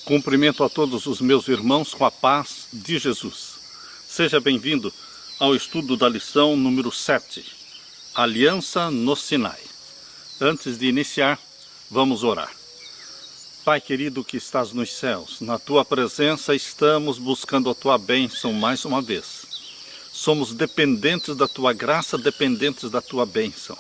Cumprimento a todos os meus irmãos com a paz de Jesus. Seja bem-vindo ao estudo da lição número 7, Aliança no Sinai. Antes de iniciar, vamos orar. Pai querido que estás nos céus, na Tua presença estamos buscando a Tua bênção mais uma vez. Somos dependentes da Tua graça, dependentes da Tua bênção.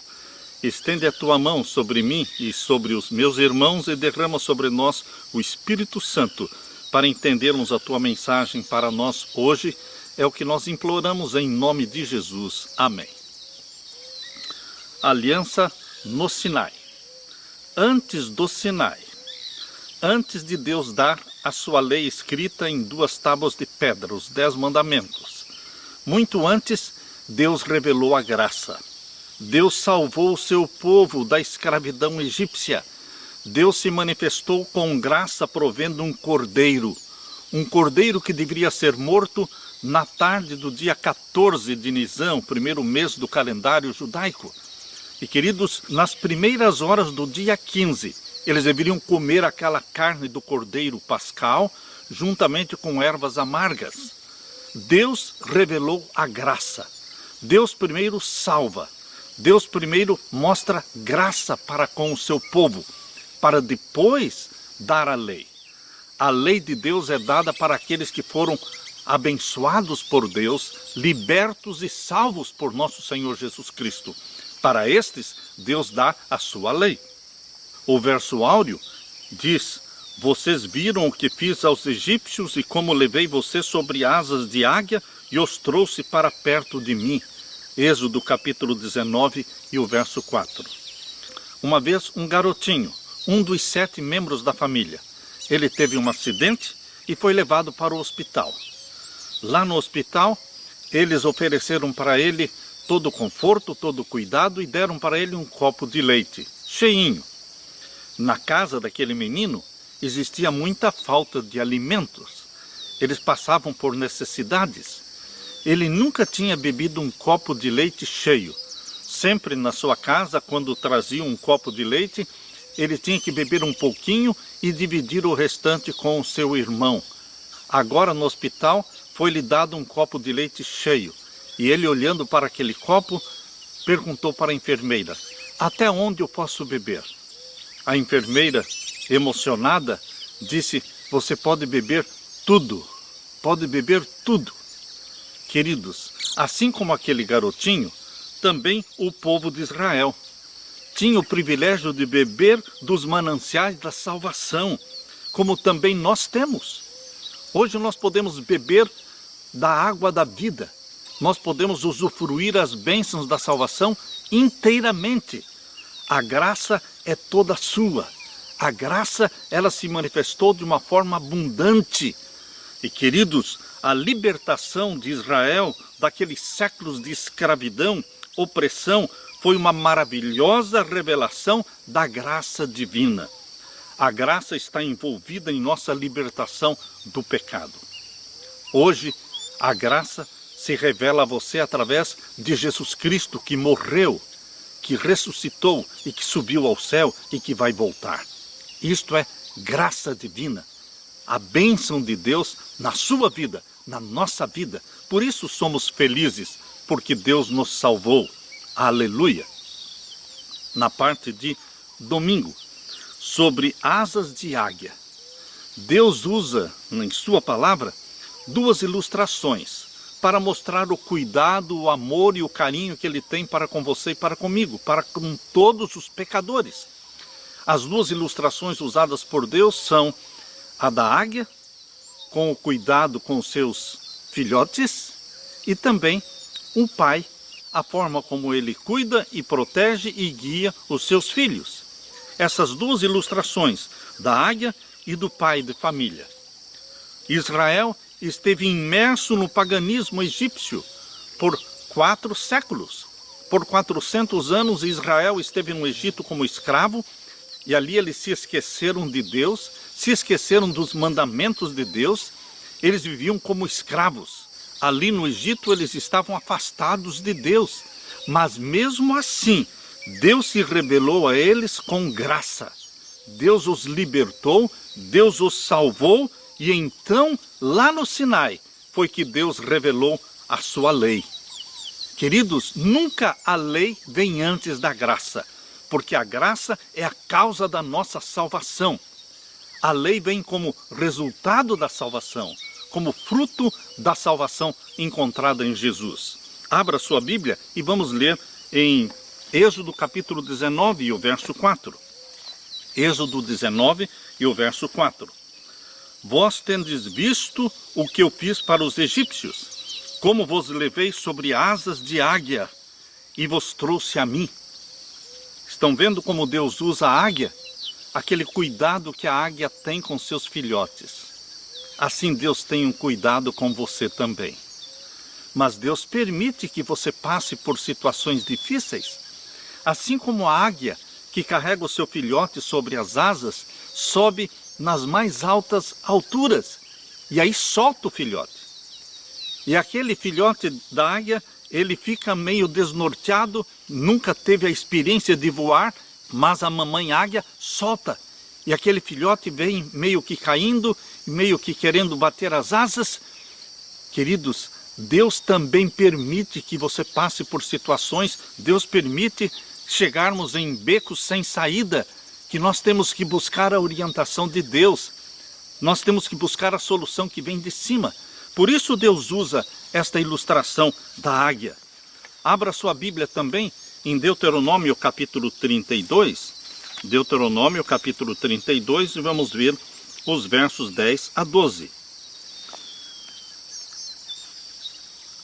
Estende a Tua mão sobre mim e sobre os meus irmãos e derrama sobre nós o Espírito Santo para entendermos a Tua mensagem para nós hoje. É o que nós imploramos em nome de Jesus. Amém. Aliança no Sinai. Antes do Sinai, antes de Deus dar a sua lei escrita em 2 tábuas de pedra, os 10 mandamentos, muito antes, Deus revelou a graça. Deus salvou o seu povo da escravidão egípcia. Deus se manifestou com graça provendo um cordeiro que deveria ser morto na tarde do dia 14 de Nisã, primeiro mês do calendário judaico. E queridos, nas primeiras horas do dia 15, eles deveriam comer aquela carne do cordeiro pascal, juntamente com ervas amargas. Deus revelou a graça. Deus primeiro salva. Deus primeiro mostra graça para com o seu povo, para depois dar a lei. A lei de Deus é dada para aqueles que foram abençoados por Deus, libertos e salvos por nosso Senhor Jesus Cristo. Para estes, Deus dá a sua lei. O verso áureo diz: vocês viram o que fiz aos egípcios e como levei vocês sobre asas de águia e os trouxe para perto de mim. Êxodo capítulo 19 e o verso 4. Uma vez um garotinho, um dos 7 membros da família, ele teve um acidente e foi levado para o hospital. Lá no hospital, eles ofereceram para ele todo o conforto, todo o cuidado e deram para ele um copo de leite, cheinho. Na casa daquele menino, existia muita falta de alimentos. Eles passavam por necessidades. Ele nunca tinha bebido um copo de leite cheio. Sempre na sua casa, quando trazia um copo de leite, ele tinha que beber um pouquinho e dividir o restante com o seu irmão. Agora no hospital foi-lhe dado um copo de leite cheio. E ele, olhando para aquele copo, perguntou para a enfermeira: até onde eu posso beber? A enfermeira, emocionada, disse: você pode beber tudo. Pode beber tudo. Queridos, assim como aquele garotinho, também o povo de Israel tinha o privilégio de beber dos mananciais da salvação, como também nós temos. Hoje nós podemos beber da água da vida. Nós podemos usufruir as bênçãos da salvação inteiramente. A graça é toda sua. A graça, ela se manifestou de uma forma abundante. E queridos, a libertação de Israel daqueles séculos de escravidão, opressão, foi uma maravilhosa revelação da graça divina. A graça está envolvida em nossa libertação do pecado. Hoje, a graça se revela a você através de Jesus Cristo, que morreu, que ressuscitou e que subiu ao céu e que vai voltar. Isto é graça divina. A bênção de Deus na sua vida, na nossa vida. Por isso somos felizes, porque Deus nos salvou. Aleluia! Na parte de domingo, sobre asas de águia, Deus usa em sua palavra 2 ilustrações para mostrar o cuidado, o amor e o carinho que Ele tem para com você e para comigo, para com todos os pecadores. As 2 ilustrações usadas por Deus são a da águia, com o cuidado com os seus filhotes, e também um pai, a forma como ele cuida e protege e guia os seus filhos. Essas 2 ilustrações, da águia e do pai de família. Israel esteve imerso no paganismo egípcio por 4 séculos. Por 400 anos Israel esteve no Egito como escravo, e ali eles se esqueceram de Deus, se esqueceram dos mandamentos de Deus, eles viviam como escravos. Ali no Egito eles estavam afastados de Deus, mas mesmo assim, Deus se revelou a eles com graça. Deus os libertou, Deus os salvou, e então, lá no Sinai, foi que Deus revelou a sua lei. Queridos, nunca a lei vem antes da graça, porque a graça é a causa da nossa salvação. A lei vem como resultado da salvação, como fruto da salvação encontrada em Jesus. Abra sua Bíblia e vamos ler em Êxodo capítulo 19 e o verso 4. Êxodo 19 e o verso 4. Vós tendes visto o que eu fiz para os egípcios, como vos levei sobre asas de águia e vos trouxe a mim. Estão vendo como Deus usa a águia? Aquele cuidado que a águia tem com seus filhotes. Assim Deus tem um cuidado com você também. Mas Deus permite que você passe por situações difíceis. Assim como a águia que carrega o seu filhote sobre as asas, sobe nas mais altas alturas. E aí solta o filhote. E aquele filhote da águia, ele fica meio desnorteado, nunca teve a experiência de voar, mas a mamãe águia solta. E aquele filhote vem meio que caindo, meio que querendo bater as asas. Queridos, Deus também permite que você passe por situações, Deus permite chegarmos em becos sem saída, que nós temos que buscar a orientação de Deus. Nós temos que buscar a solução que vem de cima. Por isso Deus usa esta ilustração da águia. Abra sua Bíblia também em Deuteronômio capítulo 32. Deuteronômio capítulo 32 e vamos ver os versos 10 a 12.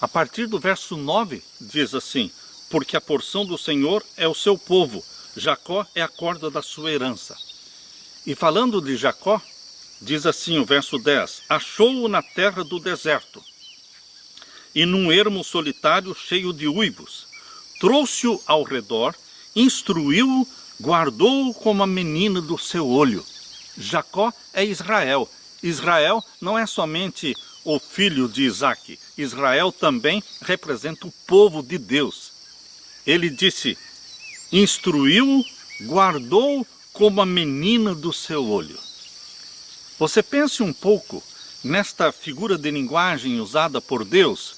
A partir do verso 9 diz assim: porque a porção do Senhor é o seu povo, Jacó é a corda da sua herança. E falando de Jacó, diz assim o verso 10: achou-o na terra do deserto, e num ermo solitário cheio de uivos. Trouxe-o ao redor, instruiu-o, guardou-o como a menina do seu olho. Jacó é Israel. Israel não é somente o filho de Isaque. Israel também representa o povo de Deus. Ele disse: instruiu-o, guardou-o como a menina do seu olho. Você pense um pouco nesta figura de linguagem usada por Deus,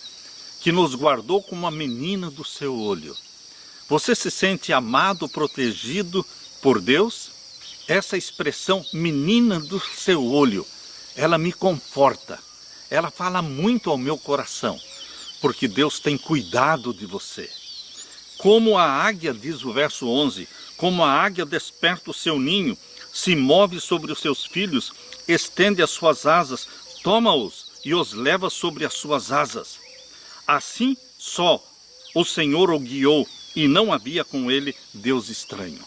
que nos guardou como a menina do seu olho. Você se sente amado, protegido por Deus? Essa expressão, menina do seu olho, ela me conforta. Ela fala muito ao meu coração, porque Deus tem cuidado de você. Como a águia, diz o verso 11, como a águia desperta o seu ninho, se move sobre os seus filhos, estende as suas asas, toma-os e os leva sobre as suas asas. Assim só o Senhor o guiou, e não havia com ele Deus estranho.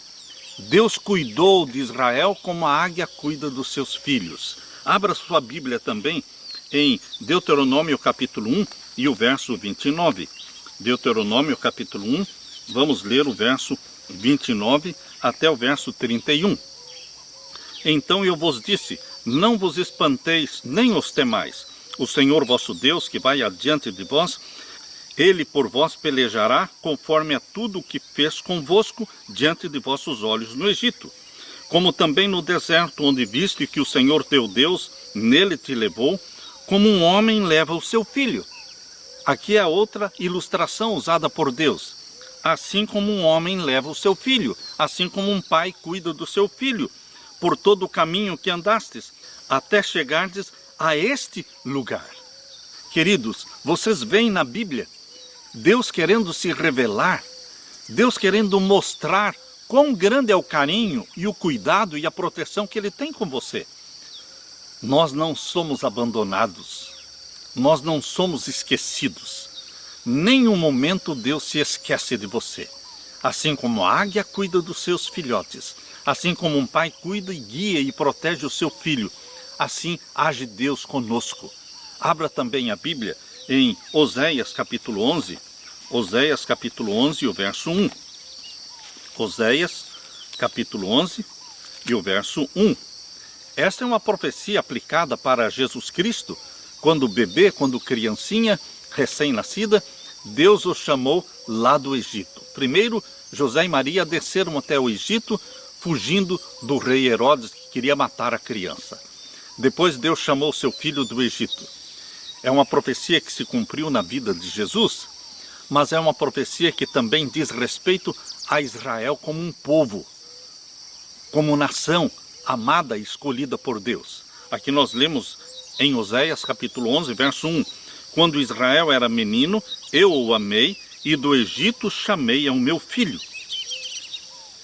Deus cuidou de Israel como a águia cuida dos seus filhos. Abra sua Bíblia também em Deuteronômio capítulo 1 e o verso 29. Deuteronômio capítulo 1, vamos ler o verso 29 até o verso 31. Então eu vos disse: não vos espanteis, nem os temais. O Senhor vosso Deus, que vai adiante de vós, Ele por vós pelejará, conforme a tudo o que fez convosco diante de vossos olhos no Egito. Como também no deserto, onde viste que o Senhor teu Deus nele te levou, como um homem leva o seu filho. Aqui é outra ilustração usada por Deus. Assim como um homem leva o seu filho, assim como um pai cuida do seu filho, por todo o caminho que andastes, até chegardes a este lugar. Queridos, vocês veem na Bíblia Deus querendo se revelar, Deus querendo mostrar quão grande é o carinho e o cuidado e a proteção que Ele tem com você. Nós não somos abandonados, nós não somos esquecidos. Nenhum momento Deus se esquece de você. Assim como a águia cuida dos seus filhotes, assim como um pai cuida e guia e protege o seu filho, assim age Deus conosco. Abra também a Bíblia em Oséias capítulo 11, Oséias capítulo 11 e o verso 1. Oséias capítulo 11 e o verso 1. Esta é uma profecia aplicada para Jesus Cristo, quando bebê, quando criancinha, recém-nascida, Deus o chamou lá do Egito. Primeiro, José e Maria desceram até o Egito fugindo do rei Herodes, que queria matar a criança. Depois Deus chamou seu filho do Egito. É uma profecia que se cumpriu na vida de Jesus, mas é uma profecia que também diz respeito a Israel como um povo, como nação amada e escolhida por Deus. Aqui nós lemos em Oséias capítulo 11, verso 1. Quando Israel era menino, eu o amei, e do Egito chamei a o meu filho.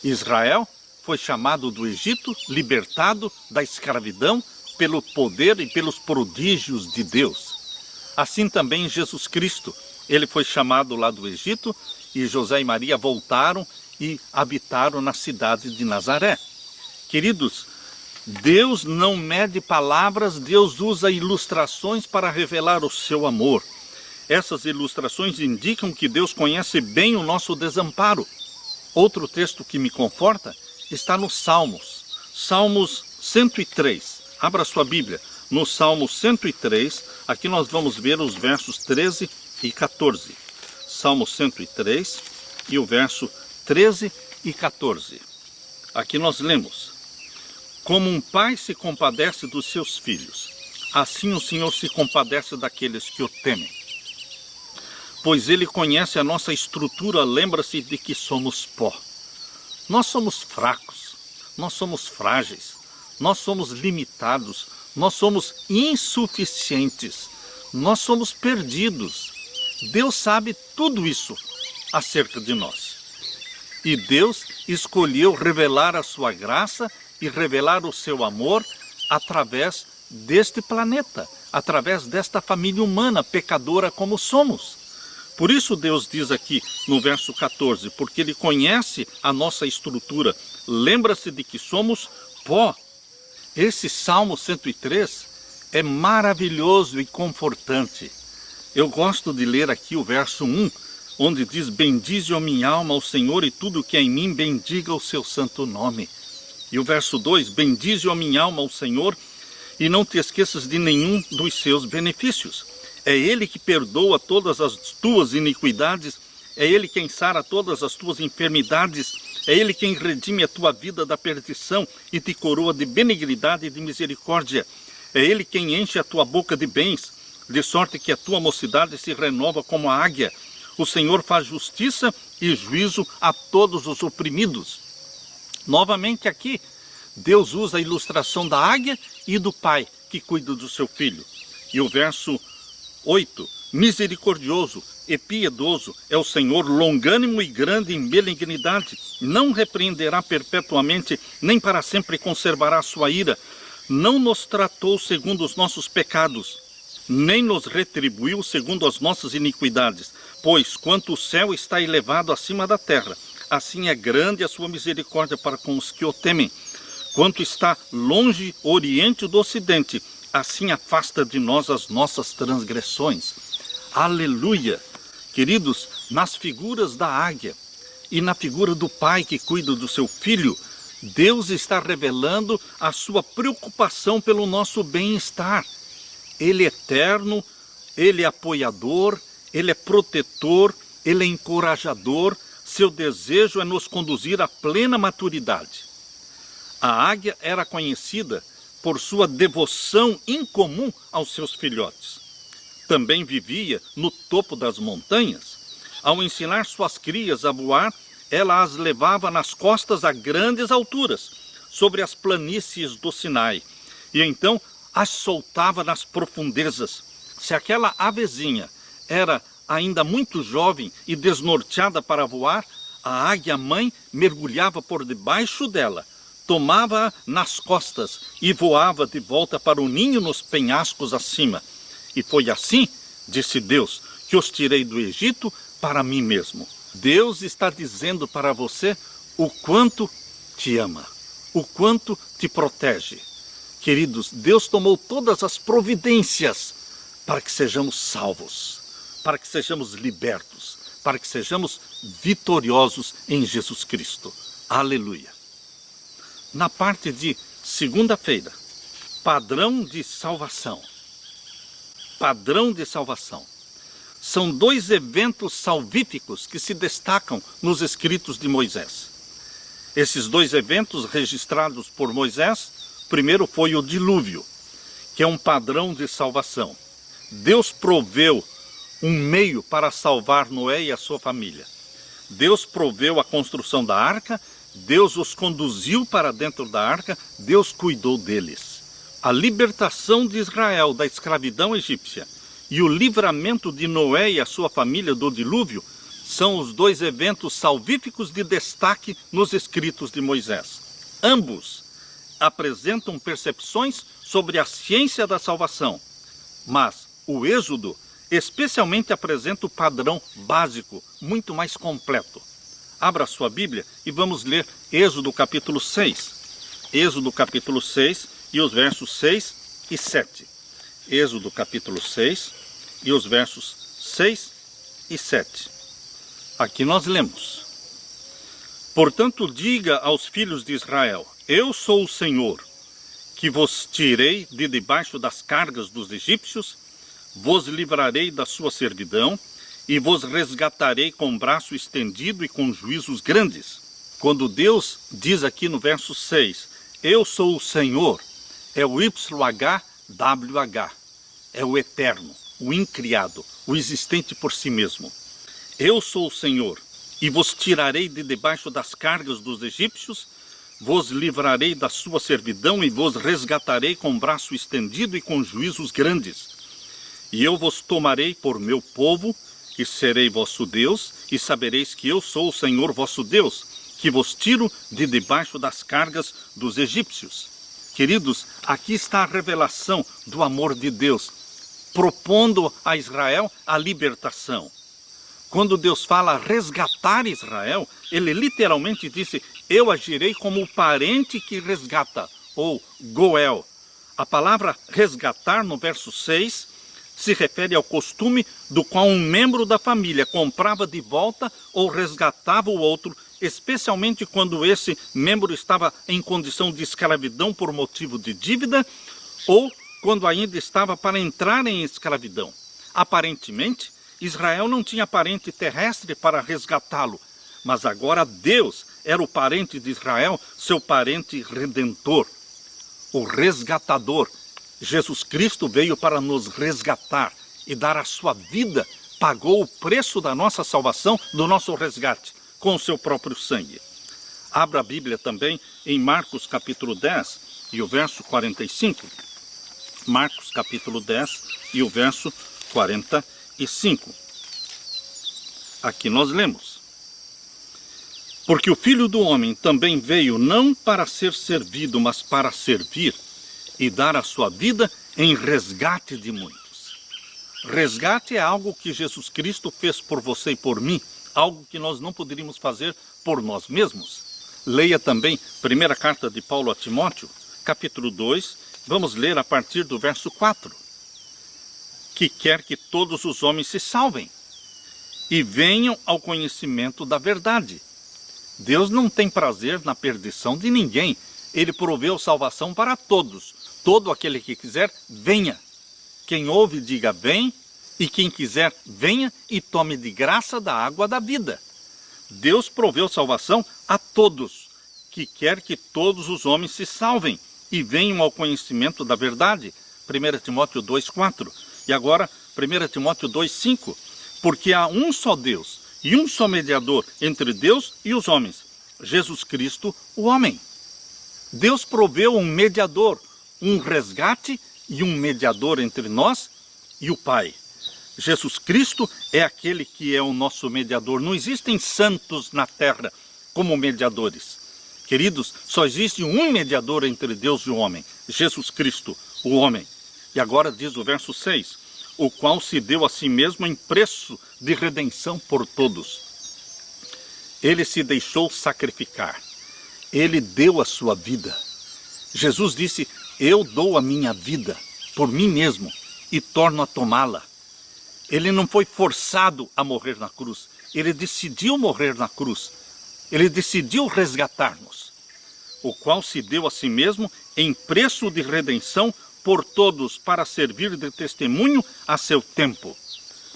Israel foi chamado do Egito, libertado da escravidão, pelo poder e pelos prodígios de Deus. Assim também Jesus Cristo, ele foi chamado lá do Egito, e José e Maria voltaram e habitaram na cidade de Nazaré. Queridos, Deus não mede palavras, Deus usa ilustrações para revelar o seu amor. Essas ilustrações indicam que Deus conhece bem o nosso desamparo. Outro texto que me conforta está nos Salmos. Salmos 103. Abra sua Bíblia. No Salmo 103, aqui nós vamos ver os versos 13 e 14. Salmo 103 e o verso 13 e 14. Aqui nós lemos: Como um pai se compadece dos seus filhos, assim o Senhor se compadece daqueles que o temem. Pois Ele conhece a nossa estrutura, lembra-se de que somos pó. Nós somos fracos, nós somos frágeis, nós somos limitados, nós somos insuficientes, nós somos perdidos. Deus sabe tudo isso acerca de nós. E Deus escolheu revelar a sua graça e revelar o seu amor através deste planeta, através desta família humana pecadora como somos. Por isso Deus diz aqui no verso 14, porque Ele conhece a nossa estrutura, lembra-se de que somos pó. Esse Salmo 103 é maravilhoso e confortante. Eu gosto de ler aqui o verso 1, onde diz: Bendize a minha alma ao Senhor, e tudo que é em mim bendiga o seu santo nome. E o verso 2, bendize a minha alma ao Senhor, e não te esqueças de nenhum dos seus benefícios. É Ele que perdoa todas as tuas iniquidades, é Ele quem sara todas as tuas enfermidades, é Ele quem redime a tua vida da perdição e te coroa de benignidade e de misericórdia. É Ele quem enche a tua boca de bens, de sorte que a tua mocidade se renova como a águia. O Senhor faz justiça e juízo a todos os oprimidos. Novamente aqui, Deus usa a ilustração da águia e do pai que cuida do seu filho. E o verso 8, misericordioso e piedoso é o Senhor, longânimo e grande em benignidade, não repreenderá perpetuamente, nem para sempre conservará a sua ira, não nos tratou segundo os nossos pecados, nem nos retribuiu segundo as nossas iniquidades, pois quanto o céu está elevado acima da terra, assim é grande a sua misericórdia para com os que o temem. Quanto está longe o oriente do ocidente, assim afasta de nós as nossas transgressões. Aleluia! Queridos, nas figuras da águia e na figura do pai que cuida do seu filho, Deus está revelando a sua preocupação pelo nosso bem-estar. Ele é eterno, Ele é apoiador, Ele é protetor, Ele é encorajador. Seu desejo é nos conduzir à plena maturidade. A águia era conhecida por sua devoção incomum aos seus filhotes. Também vivia no topo das montanhas. Ao ensinar suas crias a voar, ela as levava nas costas a grandes alturas, sobre as planícies do Sinai, e então as soltava nas profundezas. Se aquela avezinha era ainda muito jovem e desnorteada para voar, a águia-mãe mergulhava por debaixo dela, tomava-a nas costas e voava de volta para o ninho nos penhascos acima. E foi assim, disse Deus, que os tirei do Egito para mim mesmo. Deus está dizendo para você o quanto te ama, o quanto te protege. Queridos, Deus tomou todas as providências para que sejamos salvos, para que sejamos libertos, para que sejamos vitoriosos em Jesus Cristo. Aleluia! Na parte de segunda-feira, padrão de salvação. Padrão de salvação. São dois eventos salvíficos que se destacam nos escritos de Moisés. Esses dois eventos registrados por Moisés, primeiro foi o dilúvio, que é um padrão de salvação. Deus proveu um meio para salvar Noé e a sua família. Deus proveu a construção da arca, Deus os conduziu para dentro da arca, Deus cuidou deles. A libertação de Israel da escravidão egípcia e o livramento de Noé e a sua família do dilúvio são os dois eventos salvíficos de destaque nos escritos de Moisés. Ambos apresentam percepções sobre a ciência da salvação, mas o Êxodo especialmente apresenta o padrão básico, muito mais completo. Abra sua Bíblia e vamos ler Êxodo capítulo 6. Êxodo capítulo 6 e os versos 6 e 7. Êxodo capítulo 6 e os versos 6 e 7. Aqui nós lemos: Portanto, diga aos filhos de Israel: Eu sou o Senhor, que vos tirei de debaixo das cargas dos egípcios, vos livrarei da sua servidão e vos resgatarei com braço estendido e com juízos grandes. Quando Deus diz aqui no verso 6, eu sou o Senhor, é o YHWH, é o eterno, o incriado, o existente por si mesmo. Eu sou o Senhor, e vos tirarei de debaixo das cargas dos egípcios, vos livrarei da sua servidão e vos resgatarei com braço estendido e com juízos grandes. E eu vos tomarei por meu povo, e serei vosso Deus, e sabereis que eu sou o Senhor vosso Deus, que vos tiro de debaixo das cargas dos egípcios. Queridos, aqui está a revelação do amor de Deus, propondo a Israel a libertação. Quando Deus fala resgatar Israel, ele literalmente disse, eu agirei como o parente que resgata, ou Goel. A palavra resgatar no verso 6 se refere ao costume do qual um membro da família comprava de volta ou resgatava o outro, especialmente quando esse membro estava em condição de escravidão por motivo de dívida ou quando ainda estava para entrar em escravidão. Aparentemente, Israel não tinha parente terrestre para resgatá-lo, mas agora Deus era o parente de Israel, seu parente redentor, o resgatador. Jesus Cristo veio para nos resgatar e dar a sua vida, pagou o preço da nossa salvação, do nosso resgate, com o seu próprio sangue. Abra a Bíblia também em Marcos capítulo 10 e o verso 45. Marcos capítulo 10 e o verso 45. Aqui nós lemos: Porque o Filho do Homem também veio não para ser servido, mas para servir e dar a sua vida em resgate de muitos. Resgate é algo que Jesus Cristo fez por você e por mim, algo que nós não poderíamos fazer por nós mesmos. Leia também primeira carta de Paulo a Timóteo, capítulo 2, vamos ler a partir do verso 4. Que quer que todos os homens se salvem e venham ao conhecimento da verdade. Deus não tem prazer na perdição de ninguém. Ele proveu salvação para todos. Todo aquele que quiser, venha. Quem ouve, diga vem, e quem quiser, venha e tome de graça da água da vida. Deus proveu salvação a todos, que quer que todos os homens se salvem e venham ao conhecimento da verdade. 1 Timóteo 2,4. E agora, 1 Timóteo 2,5. Porque há um só Deus e um só mediador entre Deus e os homens, Jesus Cristo, o homem. Deus proveu um mediador, um resgate e um mediador entre nós e o Pai. Jesus Cristo é aquele que é o nosso mediador. Não existem santos na terra como mediadores. Queridos, só existe um mediador entre Deus e o homem, Jesus Cristo, o homem. E agora diz o verso 6, o qual se deu a si mesmo em preço de redenção por todos. Ele se deixou sacrificar. Ele deu a sua vida. Jesus disse, eu dou a minha vida por mim mesmo e torno a tomá-la. Ele não foi forçado a morrer na cruz. Ele decidiu morrer na cruz. Ele decidiu resgatar-nos. O qual se deu a si mesmo em preço de redenção por todos, para servir de testemunho a seu tempo.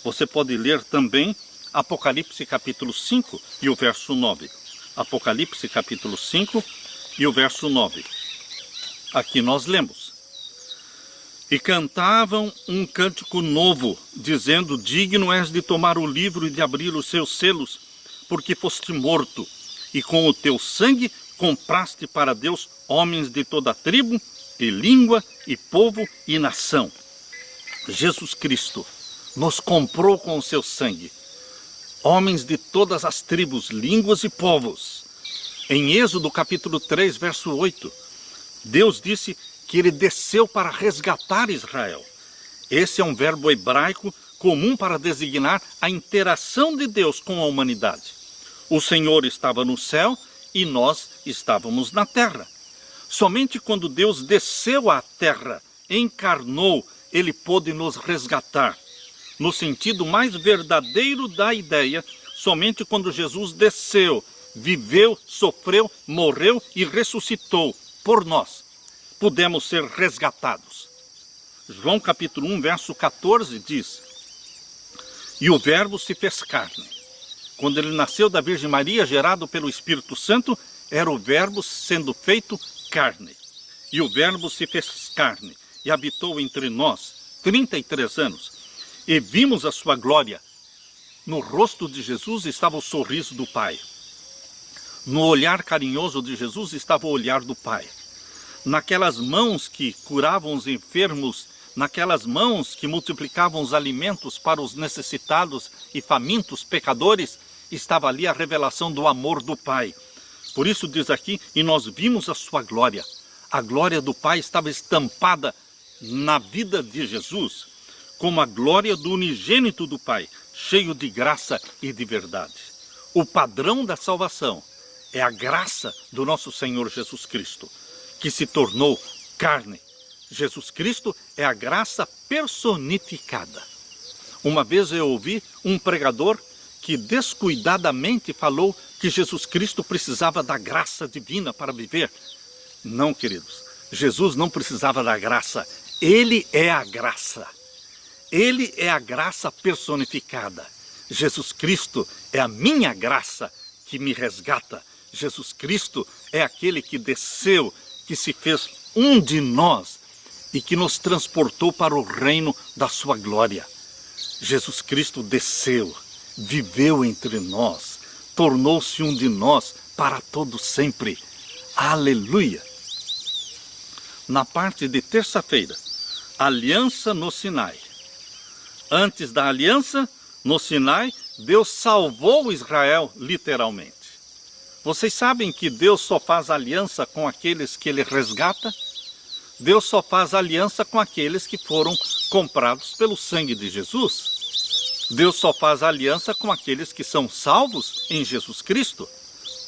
Você pode ler também Apocalipse capítulo 5 e o verso 9. Apocalipse capítulo 5 e o verso 9. Aqui nós lemos: E cantavam um cântico novo, dizendo: Digno és de tomar o livro e de abrir os seus selos, porque foste morto, e com o teu sangue compraste para Deus homens de toda tribo, e língua, e povo, e nação. Jesus Cristo nos comprou com o seu sangue homens de todas as tribos, línguas e povos. Em Êxodo capítulo 3, verso 8, Deus disse que ele desceu para resgatar Israel. Esse é um verbo hebraico comum para designar a interação de Deus com a humanidade. O Senhor estava no céu e nós estávamos na terra. Somente quando Deus desceu à terra, encarnou, ele pôde nos resgatar. No sentido mais verdadeiro da ideia, somente quando Jesus desceu, viveu, sofreu, morreu e ressuscitou por nós, pudemos ser resgatados. João capítulo 1, verso 14 diz: E o verbo se fez carne. Quando ele nasceu da Virgem Maria, gerado pelo Espírito Santo, era o verbo sendo feito carne. E o verbo se fez carne e habitou entre nós 33 anos. E vimos a sua glória. No rosto de Jesus estava o sorriso do Pai. No olhar carinhoso de Jesus estava o olhar do Pai. Naquelas mãos que curavam os enfermos, naquelas mãos que multiplicavam os alimentos para os necessitados e famintos pecadores, estava ali a revelação do amor do Pai. Por isso diz aqui: e nós vimos a sua glória. A glória do Pai estava estampada na vida de Jesus, como a glória do unigênito do Pai, cheio de graça e de verdade. O padrão da salvação é a graça do nosso Senhor Jesus Cristo, que se tornou carne. Jesus Cristo é a graça personificada. Uma vez eu ouvi um pregador que descuidadamente falou que Jesus Cristo precisava da graça divina para viver. Não, queridos, Jesus não precisava da graça, ele é a graça. Ele é a graça personificada. Jesus Cristo é a minha graça que me resgata. Jesus Cristo é aquele que desceu, que se fez um de nós e que nos transportou para o reino da sua glória. Jesus Cristo desceu, viveu entre nós, tornou-se um de nós para todo sempre. Aleluia! Na parte de terça-feira, aliança no Sinai. Antes da aliança, no Sinai, Deus salvou Israel literalmente. Vocês sabem que Deus só faz aliança com aqueles que ele resgata? Deus só faz aliança com aqueles que foram comprados pelo sangue de Jesus. Deus só faz aliança com aqueles que são salvos em Jesus Cristo.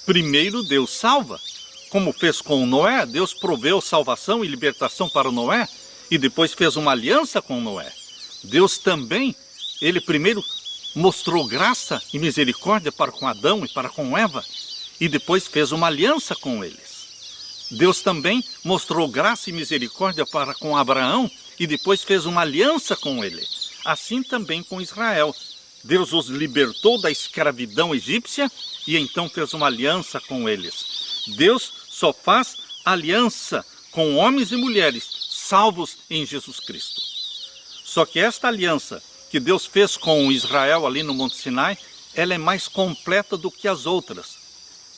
Primeiro Deus salva, como fez com Noé. Deus proveu salvação e libertação para Noé e depois fez uma aliança com Noé. Deus também, ele primeiro mostrou graça e misericórdia para com Adão e para com Eva, e depois fez uma aliança com eles. Deus também mostrou graça e misericórdia para com Abraão, e depois fez uma aliança com ele. Assim também com Israel. Deus os libertou da escravidão egípcia, e então fez uma aliança com eles. Deus só faz aliança com homens e mulheres salvos em Jesus Cristo. Só que esta aliança que Deus fez com Israel ali no Monte Sinai, ela é mais completa do que as outras.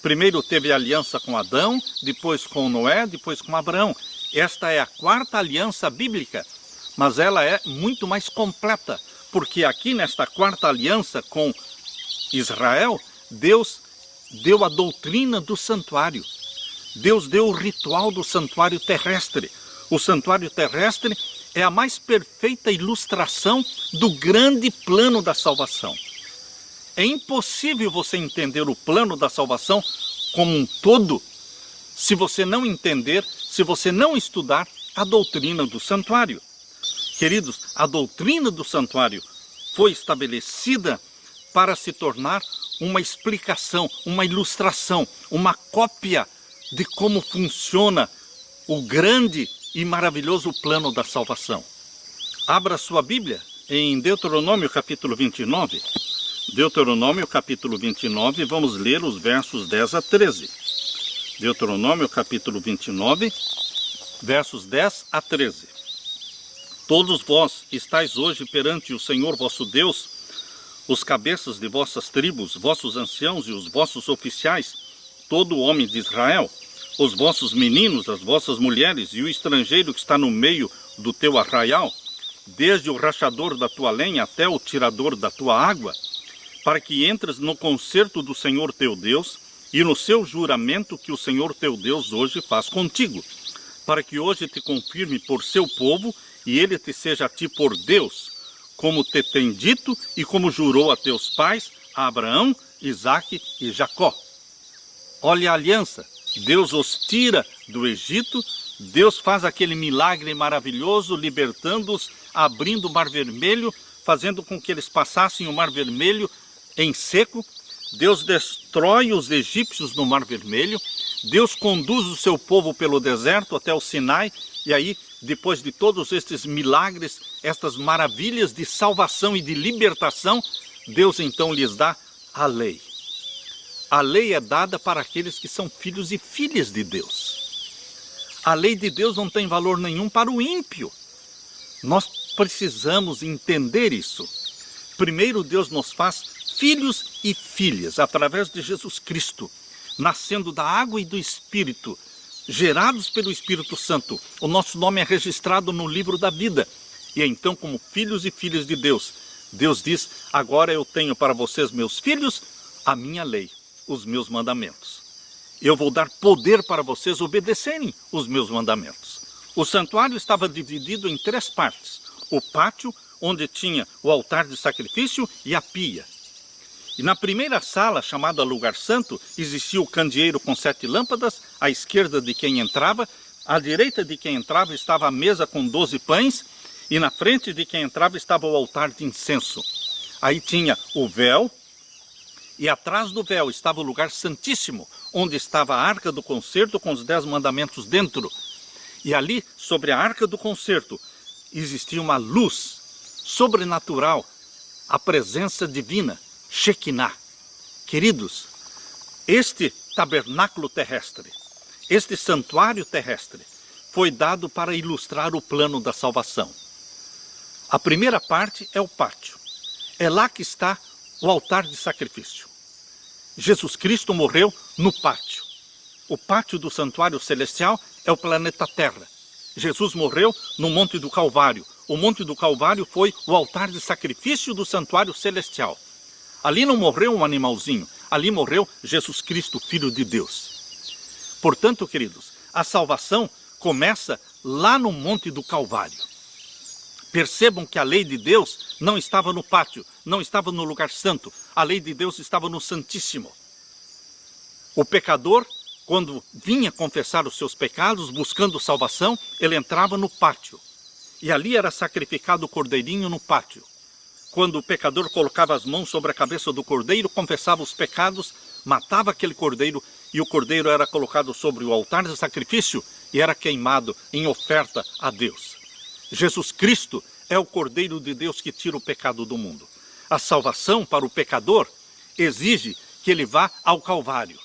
Primeiro teve a aliança com Adão, depois com Noé, depois com Abraão. Esta é a quarta aliança bíblica, mas ela é muito mais completa, porque aqui nesta quarta aliança com Israel, Deus deu a doutrina do santuário. Deus deu o ritual do santuário terrestre. O santuário terrestre é a mais perfeita ilustração do grande plano da salvação. É impossível você entender o plano da salvação como um todo se você não entender, se você não estudar a doutrina do santuário. Queridos, a doutrina do santuário foi estabelecida para se tornar uma explicação, uma ilustração, uma cópia de como funciona o grande e maravilhoso plano da salvação. Abra sua Bíblia em Deuteronômio capítulo 29. Deuteronômio capítulo 29, vamos ler os versos 10 a 13. Deuteronômio capítulo 29, versos 10 a 13. Todos vós estáis hoje perante o Senhor vosso Deus, os cabeças de vossas tribos, vossos anciãos e os vossos oficiais, todo homem de Israel, os vossos meninos, as vossas mulheres e o estrangeiro que está no meio do teu arraial, desde o rachador da tua lenha até o tirador da tua água, para que entres no concerto do Senhor teu Deus e no seu juramento que o Senhor teu Deus hoje faz contigo, para que hoje te confirme por seu povo e ele te seja a ti por Deus, como te tem dito e como jurou a teus pais, a Abraão, Isaque e Jacó. Olha a aliança, Deus os tira do Egito, Deus faz aquele milagre maravilhoso, libertando-os, abrindo o Mar Vermelho, fazendo com que eles passassem o Mar Vermelho em seco. Deus destrói os egípcios no Mar Vermelho, Deus conduz o seu povo pelo deserto até o Sinai, e aí, depois de todos estes milagres, estas maravilhas de salvação e de libertação, Deus então lhes dá a lei. A lei é dada para aqueles que são filhos e filhas de Deus. A lei de Deus não tem valor nenhum para o ímpio. Nós precisamos entender isso. Primeiro, Deus nos faz filhos e filhas através de Jesus Cristo, nascendo da água e do Espírito, gerados pelo Espírito Santo. O nosso nome é registrado no livro da vida. E então, como filhos e filhas de Deus, Deus diz: agora eu tenho para vocês, meus filhos, a minha lei, os meus mandamentos. Eu vou dar poder para vocês obedecerem os meus mandamentos. O santuário estava dividido em 3 partes. O pátio, onde tinha o altar de sacrifício, e a pia. E na primeira sala, chamada Lugar Santo, existia o candeeiro com 7 lâmpadas, à esquerda de quem entrava. À direita de quem entrava estava a mesa com 12 pães, e na frente de quem entrava estava o altar de incenso. Aí tinha o véu, e atrás do véu estava o lugar santíssimo, onde estava a arca do concerto com os 10 mandamentos dentro. E ali, sobre a arca do concerto, existia uma luz sobrenatural, a presença divina, Shekinah. Queridos, este tabernáculo terrestre, este santuário terrestre, foi dado para ilustrar o plano da salvação. A primeira parte é o pátio. É lá que está o altar de sacrifício. Jesus Cristo morreu no pátio. O pátio do santuário celestial é o planeta Terra. Jesus morreu no Monte do Calvário. O Monte do Calvário foi o altar de sacrifício do santuário celestial. Ali não morreu um animalzinho, ali morreu Jesus Cristo, Filho de Deus. Portanto, queridos, a salvação começa lá no Monte do Calvário. Percebam que a lei de Deus não estava no pátio, não estava no lugar santo. A lei de Deus estava no Santíssimo. O pecador, quando vinha confessar os seus pecados, buscando salvação, ele entrava no pátio. E ali era sacrificado o cordeirinho no pátio. Quando o pecador colocava as mãos sobre a cabeça do cordeiro, confessava os pecados, matava aquele cordeiro, e o cordeiro era colocado sobre o altar de sacrifício e era queimado em oferta a Deus. Jesus Cristo é o Cordeiro de Deus que tira o pecado do mundo. A salvação para o pecador exige que ele vá ao Calvário.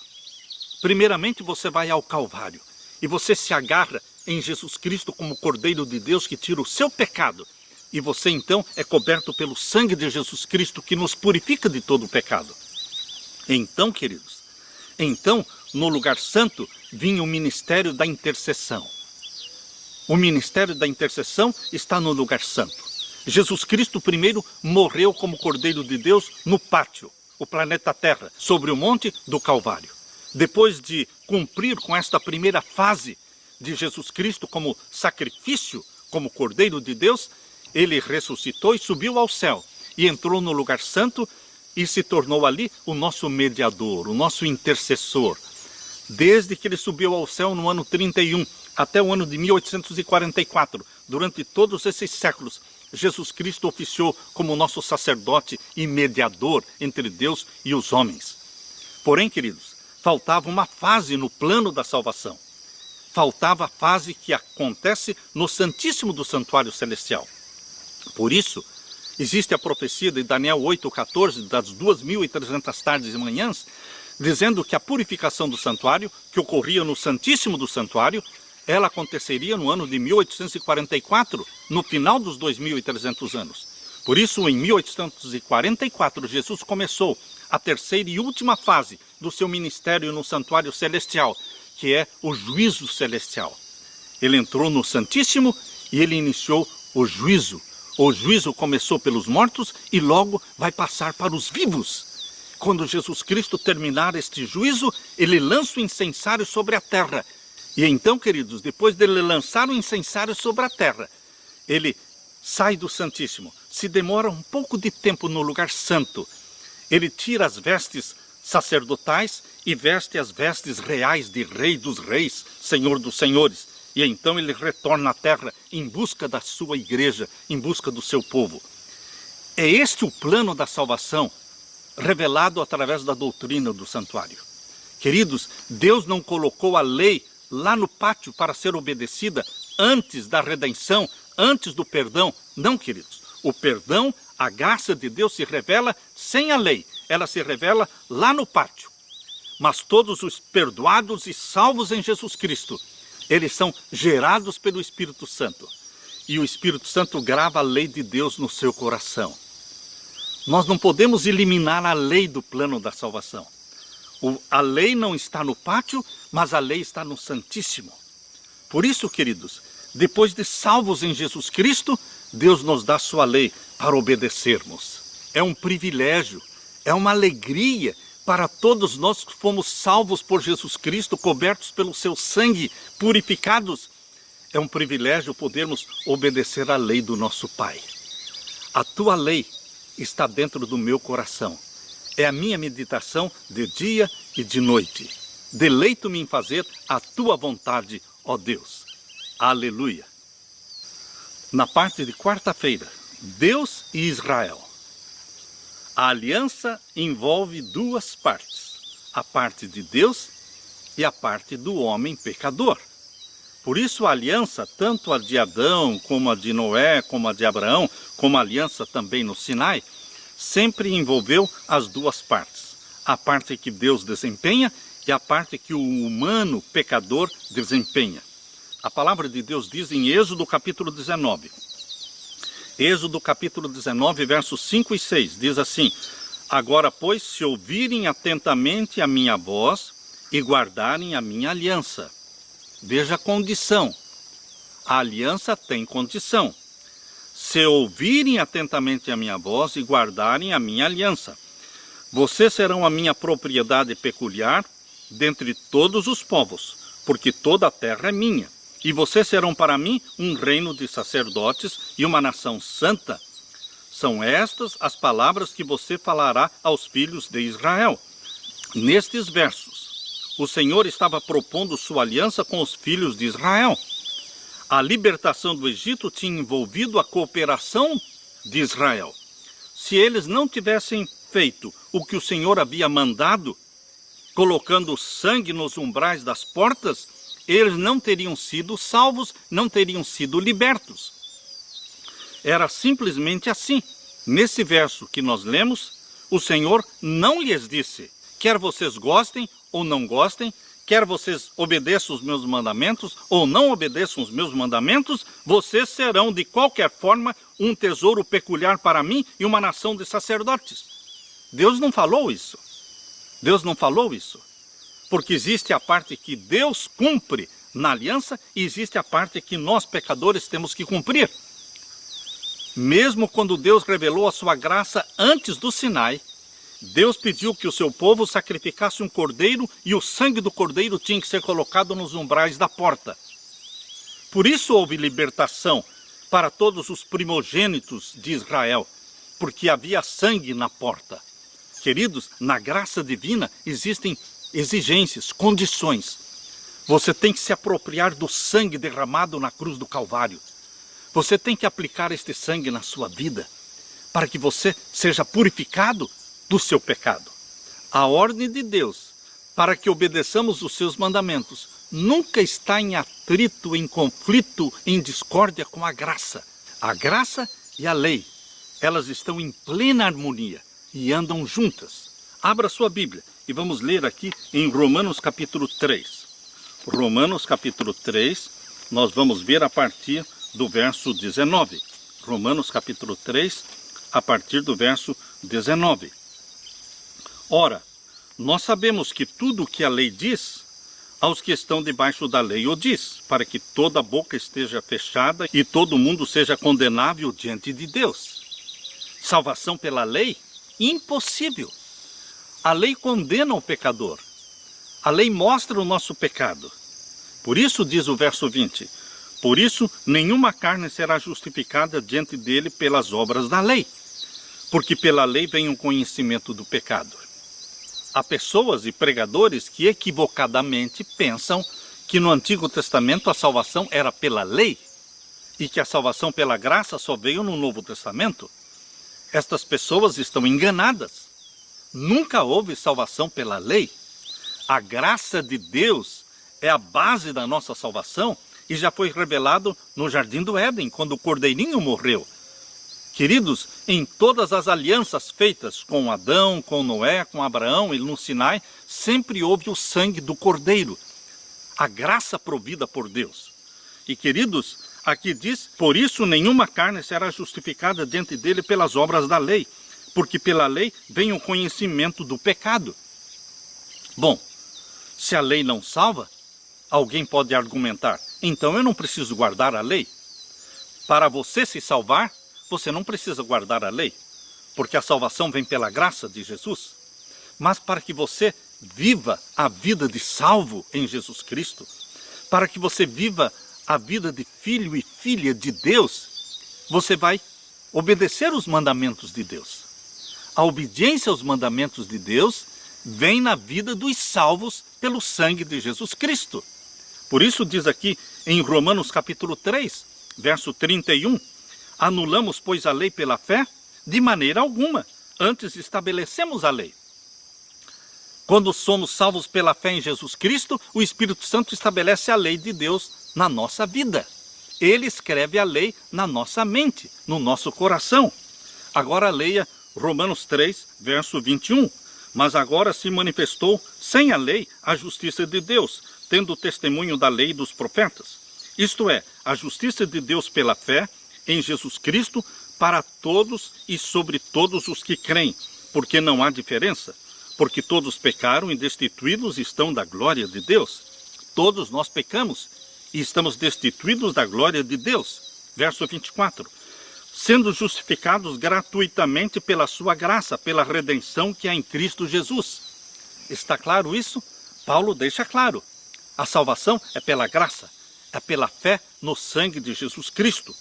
Primeiramente você vai ao Calvário e você se agarra em Jesus Cristo como Cordeiro de Deus que tira o seu pecado. E você então é coberto pelo sangue de Jesus Cristo que nos purifica de todo o pecado. Então, queridos, no lugar santo vinha o ministério da intercessão. O ministério da intercessão está no lugar santo. Jesus Cristo primeiro morreu como Cordeiro de Deus no pátio, o planeta Terra, sobre o monte do Calvário. Depois de cumprir com esta primeira fase de Jesus Cristo como sacrifício, como Cordeiro de Deus, ele ressuscitou e subiu ao céu e entrou no lugar santo e se tornou ali o nosso mediador, o nosso intercessor. Desde que ele subiu ao céu no ano 31 até o ano de 1844, durante todos esses séculos, Jesus Cristo oficiou como nosso sacerdote e mediador entre Deus e os homens. Porém, queridos, faltava uma fase no plano da salvação. Faltava a fase que acontece no Santíssimo do Santuário Celestial. Por isso, Existe a profecia de Daniel 8,14, das 2.300 tardes e manhãs, dizendo que a purificação do santuário, que ocorria no Santíssimo do Santuário, ela aconteceria no ano de 1844, no final dos 2.300 anos. Por isso, em 1844, Jesus começou a terceira e última fase do seu ministério no santuário celestial, que é o juízo celestial. Ele entrou no Santíssimo e ele iniciou o juízo. O juízo começou pelos mortos e logo vai passar para os vivos. Quando Jesus Cristo terminar este juízo, ele lança o incensário sobre a terra. E então, queridos, depois dele lançar o incensário sobre a terra, ele sai do Santíssimo, se demora um pouco de tempo no lugar santo. Ele tira as vestes sacerdotais e veste as vestes reais de Rei dos Reis, Senhor dos Senhores. E então ele retorna à terra em busca da sua igreja, em busca do seu povo. É este o plano da salvação, revelado através da doutrina do santuário. Queridos, Deus não colocou a lei lá no pátio para ser obedecida antes da redenção, antes do perdão. Não, queridos. O perdão, a graça de Deus se revela sem a lei. Ela se revela lá no pátio. Mas todos os perdoados e salvos em Jesus Cristo, eles são gerados pelo Espírito Santo. E o Espírito Santo grava a lei de Deus no seu coração. Nós não podemos eliminar a lei do plano da salvação. A lei não está no pátio, mas a lei está no Santíssimo. Por isso, queridos, depois de salvos em Jesus Cristo, Deus nos dá sua lei para obedecermos. É um privilégio, é uma alegria para todos nós que fomos salvos por Jesus Cristo, cobertos pelo seu sangue, purificados. É um privilégio podermos obedecer à lei do nosso Pai. A tua lei está dentro do meu coração. É a minha meditação de dia e de noite. Deleito-me em fazer a tua vontade, ó Deus. Aleluia. Na parte de quarta-feira, Deus e Israel. A aliança envolve duas partes, a parte de Deus e a parte do homem pecador. Por isso a aliança, tanto a de Adão, como a de Noé, como a de Abraão, como a aliança também no Sinai, sempre envolveu as duas partes. A parte que Deus desempenha e a parte que o humano pecador desempenha. A palavra de Deus diz em Êxodo capítulo 19. Êxodo capítulo 19, versos 5 e 6, diz assim: Agora, pois, se ouvirem atentamente a minha voz e guardarem a minha aliança. Veja a condição. A aliança tem condição. Se ouvirem atentamente a minha voz e guardarem a minha aliança, vocês serão a minha propriedade peculiar dentre todos os povos, porque toda a terra é minha. E vocês serão para mim um reino de sacerdotes e uma nação santa. São estas as palavras que você falará aos filhos de Israel. Nestes versos, o Senhor estava propondo sua aliança com os filhos de Israel. A libertação do Egito tinha envolvido a cooperação de Israel. Se eles não tivessem feito o que o Senhor havia mandado, colocando sangue nos umbrais das portas, eles não teriam sido salvos, não teriam sido libertos. Era simplesmente assim. Nesse verso que nós lemos, o Senhor não lhes disse, quer vocês gostem ou não gostem, quer vocês obedeçam os meus mandamentos ou não obedeçam os meus mandamentos, vocês serão de qualquer forma um tesouro peculiar para mim e uma nação de sacerdotes. Deus não falou isso. Deus não falou isso. Porque existe a parte que Deus cumpre na aliança e existe a parte que nós, pecadores, temos que cumprir. Mesmo quando Deus revelou a sua graça antes do Sinai, Deus pediu que o seu povo sacrificasse um cordeiro e o sangue do cordeiro tinha que ser colocado nos umbrais da porta. Por isso houve libertação para todos os primogênitos de Israel, porque havia sangue na porta. Queridos, na graça divina existem exigências, condições. Você tem que se apropriar do sangue derramado na cruz do Calvário. Você tem que aplicar este sangue na sua vida, para que você seja purificado do seu pecado. A ordem de Deus, para que obedeçamos os seus mandamentos, nunca está em atrito, em conflito, em discórdia com a graça. A graça e a lei elas estão em plena harmonia e andam juntas. Abra sua Bíblia e vamos ler aqui em Romanos capítulo 3. Romanos capítulo 3, nós vamos ver a partir do verso 19. Romanos capítulo 3, a partir do verso 19. Ora, nós sabemos que tudo o que a lei diz, aos que estão debaixo da lei o diz, para que toda boca esteja fechada e todo mundo seja condenável diante de Deus. Salvação pela lei? Impossível. A lei condena o pecador. A lei mostra o nosso pecado. Por isso diz o verso 20, por isso nenhuma carne será justificada diante dele pelas obras da lei, porque pela lei vem o conhecimento do pecado. Há pessoas e pregadores que equivocadamente pensam que no Antigo Testamento a salvação era pela lei e que a salvação pela graça só veio no Novo Testamento. Estas pessoas estão enganadas. Nunca houve salvação pela lei. A graça de Deus é a base da nossa salvação e já foi revelado no Jardim do Éden, quando o cordeirinho morreu. Queridos, em todas as alianças feitas com Adão, com Noé, com Abraão e no Sinai, sempre houve o sangue do cordeiro, a graça provida por Deus. E queridos, aqui diz, por isso nenhuma carne será justificada diante dele pelas obras da lei, porque pela lei vem o conhecimento do pecado. Bom, se a lei não salva, alguém pode argumentar, então eu não preciso guardar a lei. Para você se salvar, você não precisa guardar a lei, porque a salvação vem pela graça de Jesus. Mas para que você viva a vida de salvo em Jesus Cristo, para que você viva a vida de filho e filha de Deus, você vai obedecer os mandamentos de Deus. A obediência aos mandamentos de Deus vem na vida dos salvos pelo sangue de Jesus Cristo. Por isso diz aqui em Romanos capítulo 3, verso 31, anulamos, pois, a lei pela fé? De maneira alguma. Antes estabelecemos a lei. Quando somos salvos pela fé em Jesus Cristo, o Espírito Santo estabelece a lei de Deus na nossa vida. Ele escreve a lei na nossa mente, no nosso coração. Agora leia Romanos 3, verso 21. Mas agora se manifestou sem a lei a justiça de Deus, tendo o testemunho da lei e dos profetas. Isto é, a justiça de Deus pela fé em Jesus Cristo para todos e sobre todos os que creem, porque não há diferença, porque todos pecaram e destituídos estão da glória de Deus. Todos nós pecamos e estamos destituídos da glória de Deus. Verso 24. Sendo justificados gratuitamente pela sua graça, pela redenção que há em Cristo Jesus. Está claro isso? Paulo deixa claro. A salvação é pela graça, é pela fé no sangue de Jesus Cristo.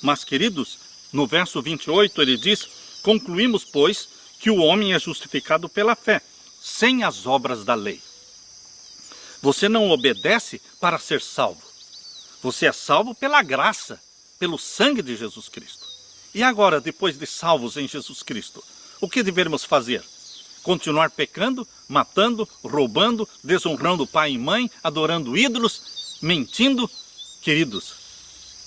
Mas, queridos, no verso 28 ele diz, concluímos, pois, que o homem é justificado pela fé, sem as obras da lei. Você não obedece para ser salvo. Você é salvo pela graça, pelo sangue de Jesus Cristo. E agora, depois de salvos em Jesus Cristo, o que devemos fazer? Continuar pecando, matando, roubando, desonrando pai e mãe, adorando ídolos, mentindo? Queridos,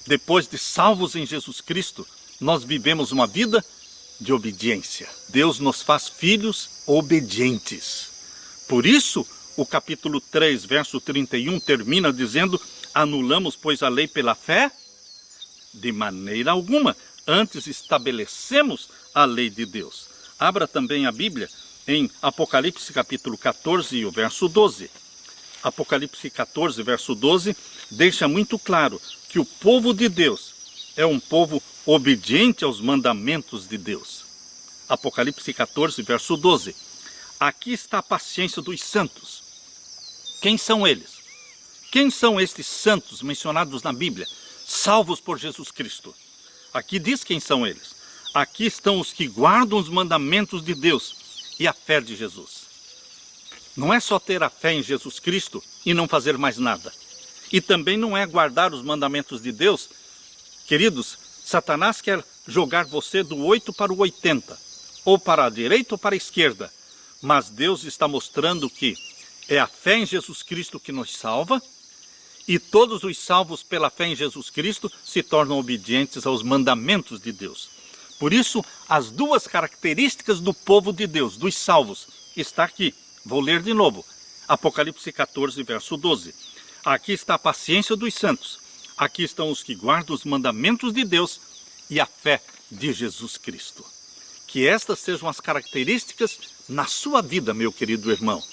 depois de salvos em Jesus Cristo, nós vivemos uma vida de obediência. Deus nos faz filhos obedientes. Por isso, o capítulo 3, verso 31 termina dizendo, anulamos, pois, a lei pela fé? De maneira alguma. Antes estabelecemos a lei de Deus. Abra também a Bíblia em Apocalipse capítulo 14 e o verso 12. Apocalipse 14, verso 12, deixa muito claro que o povo de Deus é um povo obediente aos mandamentos de Deus. Apocalipse 14, verso 12. Aqui está a paciência dos santos. Quem são eles? Quem são estes santos mencionados na Bíblia, salvos por Jesus Cristo? Aqui diz quem são eles. Aqui estão os que guardam os mandamentos de Deus e a fé de Jesus. Não é só ter a fé em Jesus Cristo e não fazer mais nada. E também não é guardar os mandamentos de Deus. Queridos, Satanás quer jogar você do 8 para o 80, ou para a direita ou para a esquerda. Mas Deus está mostrando que é a fé em Jesus Cristo que nos salva, e todos os salvos pela fé em Jesus Cristo se tornam obedientes aos mandamentos de Deus. Por isso, as duas características do povo de Deus, dos salvos, está aqui. Vou ler de novo. Apocalipse 14, verso 12. Aqui está a paciência dos santos. Aqui estão os que guardam os mandamentos de Deus e a fé de Jesus Cristo. Que estas sejam as características na sua vida, meu querido irmão.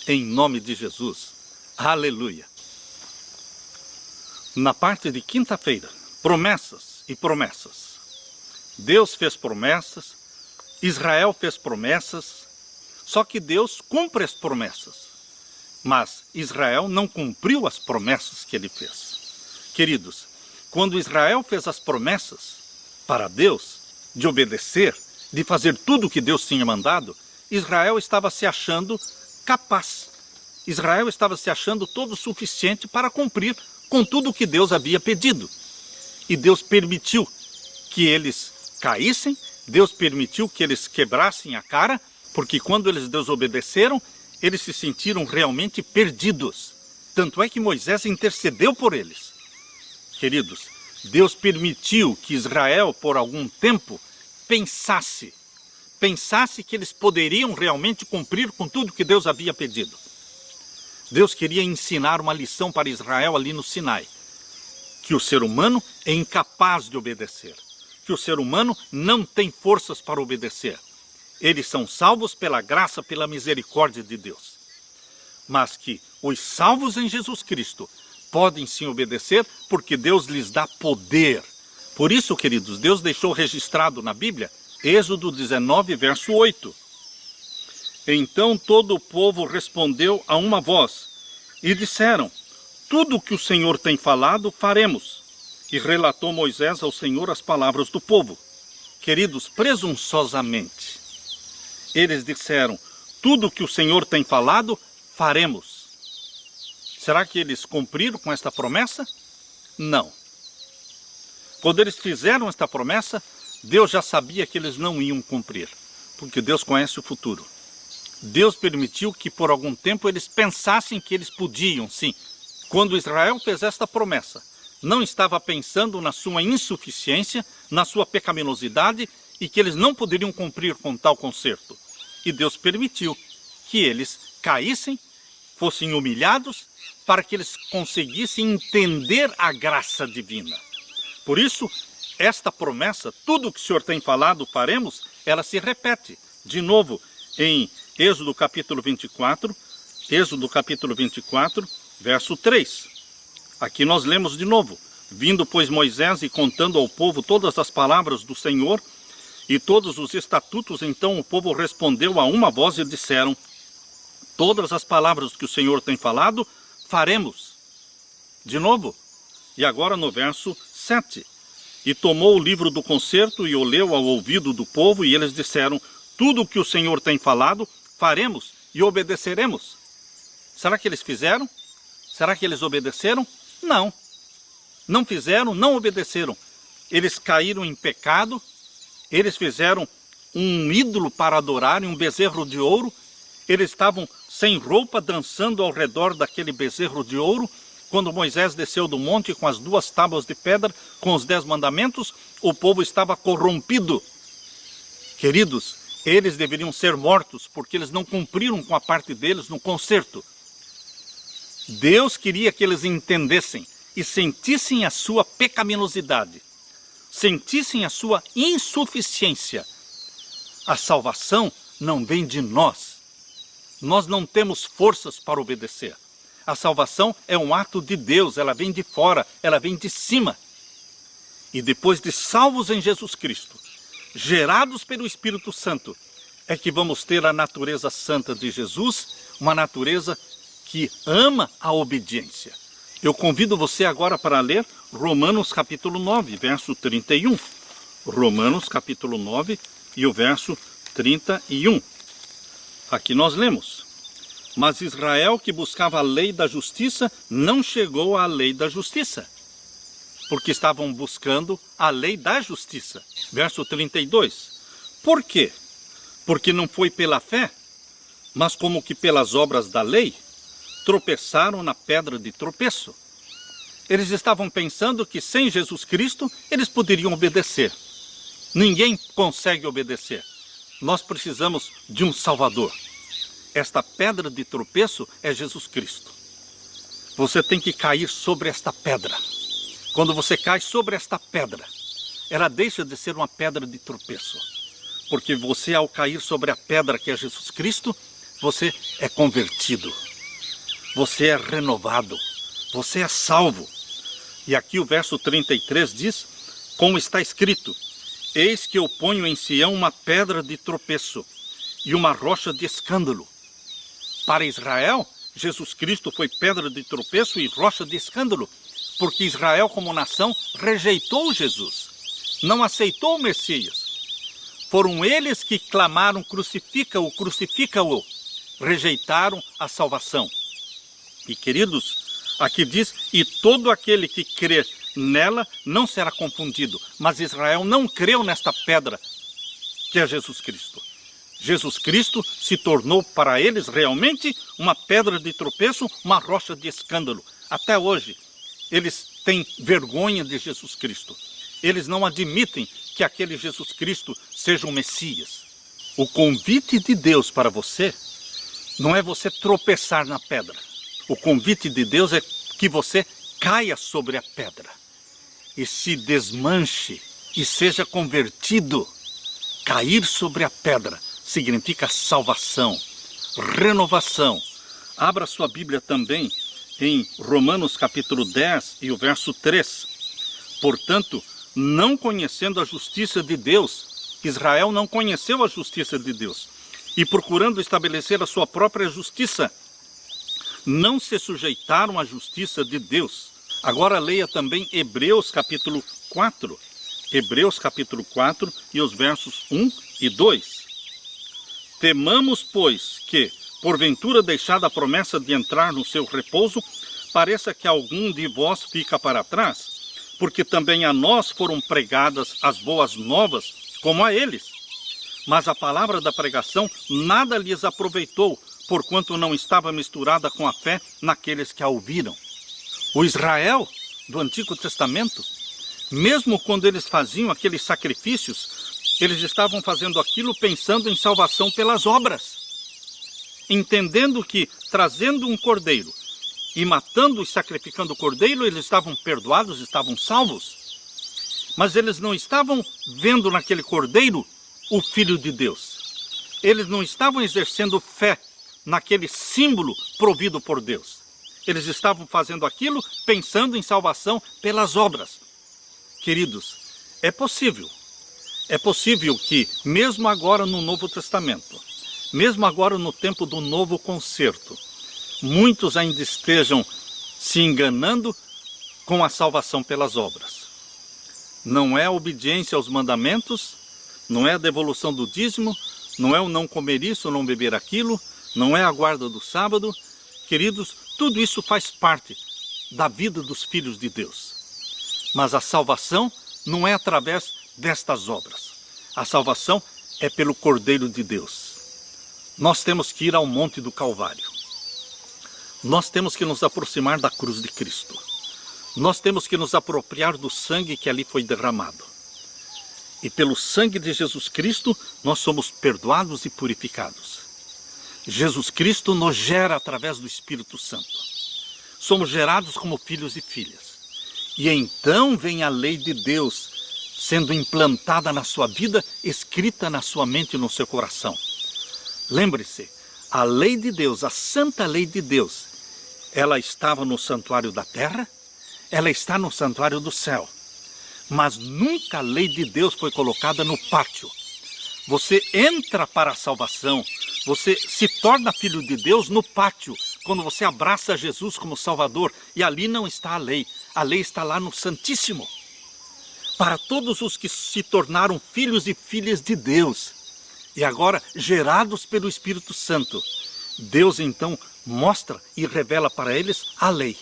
Em nome de Jesus. Aleluia. Na parte de quinta-feira, promessas e promessas. Deus fez promessas, Israel fez promessas, só que Deus cumpre as promessas. Mas Israel não cumpriu as promessas que ele fez. Queridos, quando Israel fez as promessas para Deus, de obedecer, de fazer tudo o que Deus tinha mandado, Israel estava se achando capaz. Israel estava se achando todo suficiente para cumprir com tudo o que Deus havia pedido. E Deus permitiu que eles caíssem, Deus permitiu que eles quebrassem a cara, porque quando eles desobedeceram, eles se sentiram realmente perdidos. Tanto é que Moisés intercedeu por eles. Queridos, Deus permitiu que Israel, por algum tempo, pensasse que eles poderiam realmente cumprir com tudo que Deus havia pedido. Deus queria ensinar uma lição para Israel ali no Sinai, que o ser humano é incapaz de obedecer, que o ser humano não tem forças para obedecer. Eles são salvos pela graça, pela misericórdia de Deus. Mas que os salvos em Jesus Cristo podem sim obedecer, porque Deus lhes dá poder. Por isso, queridos, Deus deixou registrado na Bíblia, Êxodo 19, verso 8. Então todo o povo respondeu a uma voz, e disseram, tudo o que o Senhor tem falado, faremos. E relatou Moisés ao Senhor as palavras do povo. Queridos, presunçosamente, eles disseram, tudo o que o Senhor tem falado, faremos. Será que eles cumpriram com esta promessa? Não. Quando eles fizeram esta promessa, Deus já sabia que eles não iam cumprir, porque Deus conhece o futuro. Deus permitiu que por algum tempo eles pensassem que eles podiam, sim. Quando Israel fez esta promessa, não estava pensando na sua insuficiência, na sua pecaminosidade e que eles não poderiam cumprir com tal conserto. E Deus permitiu que eles caíssem, fossem humilhados, para que eles conseguissem entender a graça divina. Por isso, esta promessa, tudo o que o Senhor tem falado, faremos, ela se repete de novo em Êxodo capítulo 24, verso 3. Aqui nós lemos de novo. Vindo, pois, Moisés e contando ao povo todas as palavras do Senhor e todos os estatutos, então o povo respondeu a uma voz e disseram, todas as palavras que o Senhor tem falado, faremos. De novo. E agora no verso 7. E tomou o livro do concerto e o leu ao ouvido do povo, e eles disseram, tudo o que o Senhor tem falado, faremos e obedeceremos. Será que eles fizeram? Será que eles obedeceram? Não. Não fizeram, não obedeceram. Eles caíram em pecado, eles fizeram um ídolo para adorarem, um bezerro de ouro. Eles estavam sem roupa, dançando ao redor daquele bezerro de ouro. Quando Moisés desceu do monte com as 2 tábuas de pedra, com os 10 mandamentos, o povo estava corrompido. Queridos, eles deveriam ser mortos, porque eles não cumpriram com a parte deles no concerto. Deus queria que eles entendessem e sentissem a sua pecaminosidade, sentissem a sua insuficiência. A salvação não vem de nós. Nós não temos forças para obedecer. A salvação é um ato de Deus, ela vem de fora, ela vem de cima. E depois de salvos em Jesus Cristo, gerados pelo Espírito Santo, é que vamos ter a natureza santa de Jesus, uma natureza que ama a obediência. Eu convido você agora para ler Romanos capítulo 9, verso 31. Romanos capítulo 9 e o verso 31. Aqui nós lemos. Mas Israel, que buscava a lei da justiça, não chegou à lei da justiça, porque estavam buscando a lei da justiça. Verso 32. Por quê? Porque não foi pela fé, mas como que pelas obras da lei, tropeçaram na pedra de tropeço. Eles estavam pensando que sem Jesus Cristo eles poderiam obedecer. Ninguém consegue obedecer. Nós precisamos de um Salvador. Esta pedra de tropeço é Jesus Cristo. Você tem que cair sobre esta pedra. Quando você cai sobre esta pedra, ela deixa de ser uma pedra de tropeço. Porque você, ao cair sobre a pedra que é Jesus Cristo, você é convertido. Você é renovado. Você é salvo. E aqui o verso 33 diz, como está escrito: eis que eu ponho em Sião uma pedra de tropeço e uma rocha de escândalo. Para Israel, Jesus Cristo foi pedra de tropeço e rocha de escândalo, porque Israel, como nação, rejeitou Jesus, não aceitou o Messias. Foram eles que clamaram: crucifica-o, crucifica-o. Rejeitaram a salvação. E queridos, aqui diz: e todo aquele que crer nela não será confundido. Mas Israel não creu nesta pedra que é Jesus Cristo. Jesus Cristo se tornou para eles realmente uma pedra de tropeço, uma rocha de escândalo. Até hoje, eles têm vergonha de Jesus Cristo. Eles não admitem que aquele Jesus Cristo seja o Messias. O convite de Deus para você não é você tropeçar na pedra. O convite de Deus é que você caia sobre a pedra e se desmanche e seja convertido. Cair sobre a pedra significa salvação, renovação. Abra sua Bíblia também em Romanos capítulo 10 e o verso 3. Portanto, não conhecendo a justiça de Deus, Israel não conheceu a justiça de Deus, e procurando estabelecer a sua própria justiça, não se sujeitaram à justiça de Deus. Agora leia também Hebreus capítulo 4. Hebreus capítulo 4 e os versos 1 e 2. Temamos, pois, que, porventura deixada a promessa de entrar no seu repouso, pareça que algum de vós fica para trás, porque também a nós foram pregadas as boas novas, como a eles. Mas a palavra da pregação nada lhes aproveitou, porquanto não estava misturada com a fé naqueles que a ouviram. O Israel do Antigo Testamento, mesmo quando eles faziam aqueles sacrifícios, eles estavam fazendo aquilo pensando em salvação pelas obras, entendendo que trazendo um cordeiro e matando e sacrificando o cordeiro, eles estavam perdoados, estavam salvos. Mas eles não estavam vendo naquele cordeiro o Filho de Deus. Eles não estavam exercendo fé naquele símbolo provido por Deus. Eles estavam fazendo aquilo pensando em salvação pelas obras. Queridos, é possível que, mesmo agora no Novo Testamento, mesmo agora no tempo do novo concerto, muitos ainda estejam se enganando com a salvação pelas obras. Não é a obediência aos mandamentos, não é a devolução do dízimo, não é o não comer isso, não beber aquilo, não é a guarda do sábado. Queridos, tudo isso faz parte da vida dos filhos de Deus. Mas a salvação não é através destas obras. A salvação é pelo Cordeiro de Deus. Nós temos que ir ao Monte do Calvário. Nós temos que nos aproximar da cruz de Cristo. Nós temos que nos apropriar do sangue que ali foi derramado. E pelo sangue de Jesus Cristo, nós somos perdoados e purificados. Jesus Cristo nos gera através do Espírito Santo. Somos gerados como filhos e filhas. E então vem a lei de Deus sendo implantada na sua vida, escrita na sua mente e no seu coração. Lembre-se, a lei de Deus, a santa lei de Deus, ela estava no santuário da terra, ela está no santuário do céu. Mas nunca a lei de Deus foi colocada no pátio. Você entra para a salvação, você se torna filho de Deus no pátio, quando você abraça Jesus como Salvador, e ali não está a lei está lá no Santíssimo. Para todos os que se tornaram filhos e filhas de Deus, e agora gerados pelo Espírito Santo, Deus então mostra e revela para eles a lei.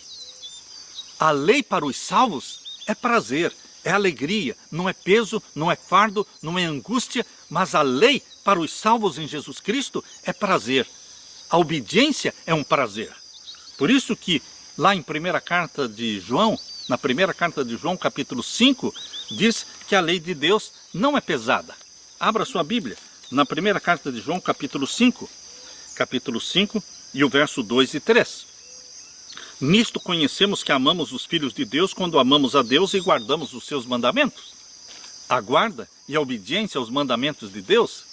A lei para os salvos é prazer, é alegria, não é peso, não é fardo, não é angústia, mas a lei para os salvos em Jesus Cristo é prazer. A obediência é um prazer. Por isso que lá em primeira carta de João, na primeira carta de João, capítulo 5, diz que a lei de Deus não é pesada. Abra sua Bíblia na primeira carta de João, capítulo 5 e o verso 2 e 3. Nisto conhecemos que amamos os filhos de Deus quando amamos a Deus e guardamos os seus mandamentos. A guarda e a obediência aos mandamentos de Deus,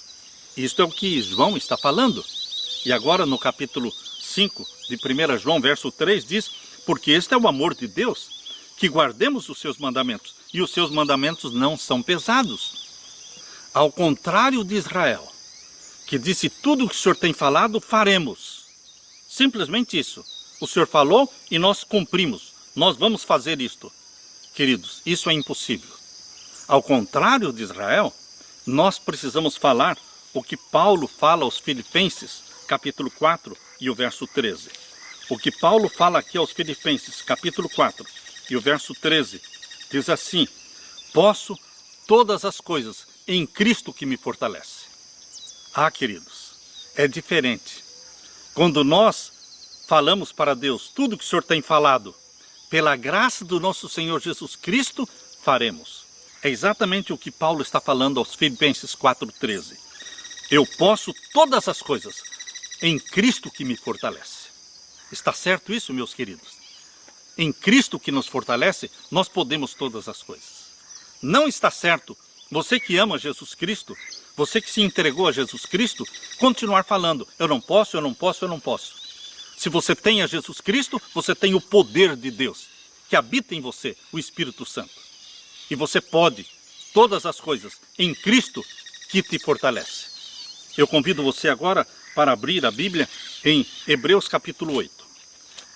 isto é o que João está falando. E agora no capítulo 5 de 1 João, verso 3, diz: porque este é o amor de Deus, que guardemos os seus mandamentos, e os seus mandamentos não são pesados. Ao contrário de Israel, que disse: tudo o que o Senhor tem falado, faremos. Simplesmente isso. O Senhor falou e nós cumprimos. Nós vamos fazer isto. Queridos, isso é impossível. Ao contrário de Israel, nós precisamos falar o que Paulo fala aos Filipenses, capítulo 4 e o verso 13. O que Paulo fala aqui aos Filipenses, capítulo 4 e o verso 13, diz assim: posso todas as coisas em Cristo que me fortalece. Ah, queridos, é diferente. Quando nós falamos para Deus tudo que o Senhor tem falado, pela graça do nosso Senhor Jesus Cristo, faremos. É exatamente o que Paulo está falando aos Filipenses 4,13. Eu posso todas as coisas em Cristo que me fortalece. Está certo isso, meus queridos? Em Cristo que nos fortalece, nós podemos todas as coisas. Não está certo você que ama Jesus Cristo, você que se entregou a Jesus Cristo, continuar falando: eu não posso, eu não posso, eu não posso. Se você tem a Jesus Cristo, você tem o poder de Deus, que habita em você, o Espírito Santo. E você pode todas as coisas em Cristo que te fortalece. Eu convido você agora para abrir a Bíblia em Hebreus capítulo 8.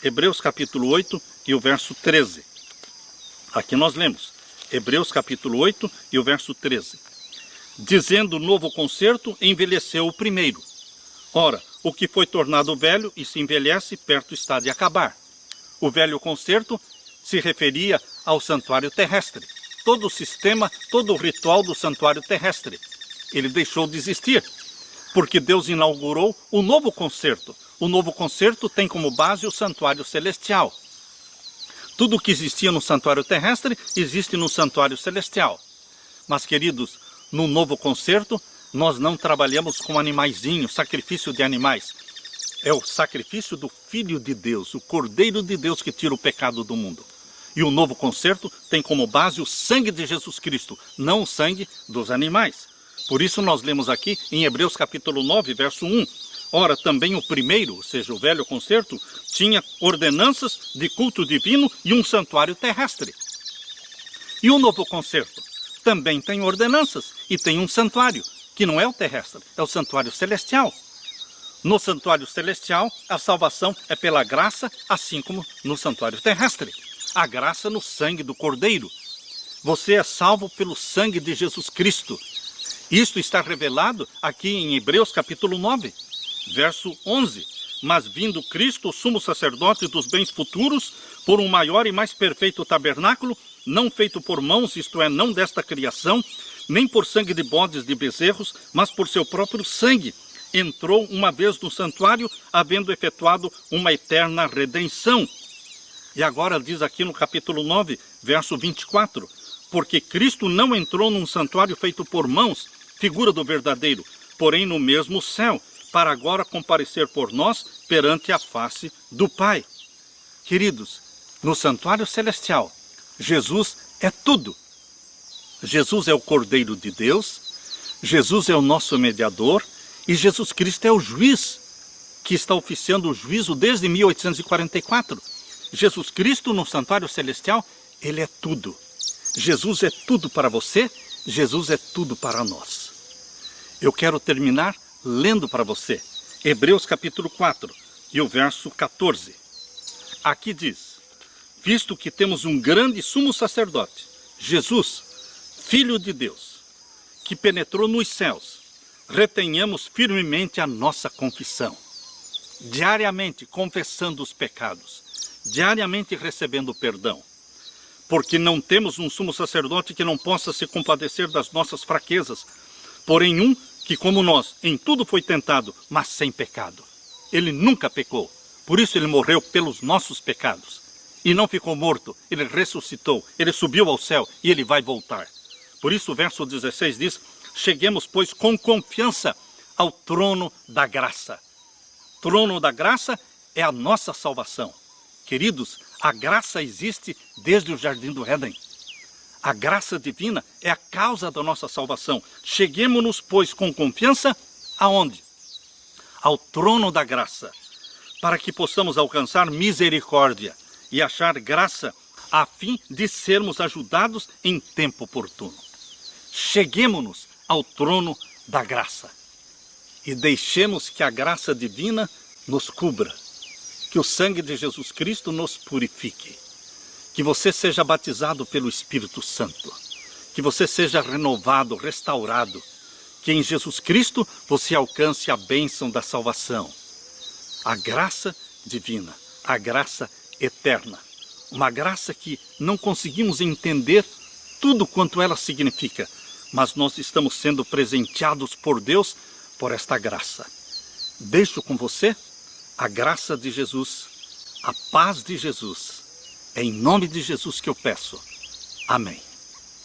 Hebreus capítulo 8 e o verso 13. Aqui nós lemos Hebreus capítulo 8 e o verso 13. Dizendo: o novo concerto envelheceu o primeiro. Ora, o que foi tornado velho e se envelhece, perto está de acabar. O velho concerto se referia ao santuário terrestre. Todo o sistema, todo o ritual do santuário terrestre, ele deixou de existir, porque Deus inaugurou o novo concerto. O novo concerto tem como base o santuário celestial. Tudo o que existia no santuário terrestre existe no santuário celestial. Mas, queridos, no novo concerto, nós não trabalhamos com animaizinhos, sacrifício de animais. É o sacrifício do Filho de Deus, o Cordeiro de Deus que tira o pecado do mundo. E o novo concerto tem como base o sangue de Jesus Cristo, não o sangue dos animais. Por isso nós lemos aqui em Hebreus capítulo 9, verso 1. Ora, também o primeiro, ou seja, o velho concerto, tinha ordenanças de culto divino e um santuário terrestre. E o novo concerto também tem ordenanças e tem um santuário, que não é o terrestre, é o santuário celestial. No santuário celestial, a salvação é pela graça, assim como no santuário terrestre. A graça no sangue do Cordeiro. Você é salvo pelo sangue de Jesus Cristo. Isto está revelado aqui em Hebreus capítulo 9, verso 11. Mas vindo Cristo, o sumo sacerdote dos bens futuros, por um maior e mais perfeito tabernáculo, não feito por mãos, isto é, não desta criação, nem por sangue de bodes de bezerros, mas por seu próprio sangue, entrou uma vez no santuário, havendo efetuado uma eterna redenção. E agora diz aqui no capítulo 9, verso 24, porque Cristo não entrou num santuário feito por mãos, figura do verdadeiro, porém no mesmo céu, para agora comparecer por nós perante a face do Pai. Queridos, no santuário celestial, Jesus é tudo. Jesus é o Cordeiro de Deus, Jesus é o nosso mediador e Jesus Cristo é o juiz que está oficiando o juízo desde 1844. Jesus Cristo no santuário celestial, ele é tudo. Jesus é tudo para você, Jesus é tudo para nós. Eu quero terminar lendo para você Hebreus capítulo 4 e o verso 14. Aqui diz: visto que temos um grande sumo sacerdote, Jesus, Filho de Deus, que penetrou nos céus, retenhamos firmemente a nossa confissão, diariamente confessando os pecados, diariamente recebendo perdão, porque não temos um sumo sacerdote que não possa se compadecer das nossas fraquezas, porém um que, como nós, em tudo foi tentado, mas sem pecado. Ele nunca pecou, por isso ele morreu pelos nossos pecados. E não ficou morto, ele ressuscitou, ele subiu ao céu e ele vai voltar. Por isso o verso 16 diz: cheguemos, pois, com confiança ao trono da graça. Trono da graça é a nossa salvação. Queridos, a graça existe desde o Jardim do Éden. A graça divina é a causa da nossa salvação. Cheguemos-nos, pois, com confiança aonde? Ao trono da graça, para que possamos alcançar misericórdia e achar graça, a fim de sermos ajudados em tempo oportuno. Cheguemos-nos ao trono da graça e deixemos que a graça divina nos cubra, que o sangue de Jesus Cristo nos purifique, que você seja batizado pelo Espírito Santo, que você seja renovado, restaurado, que em Jesus Cristo você alcance a bênção da salvação, a graça divina, a graça eterna, uma graça que não conseguimos entender tudo quanto ela significa, mas nós estamos sendo presenteados por Deus por esta graça. Deixo com você a graça de Jesus, a paz de Jesus. É em nome de Jesus que eu peço. Amém.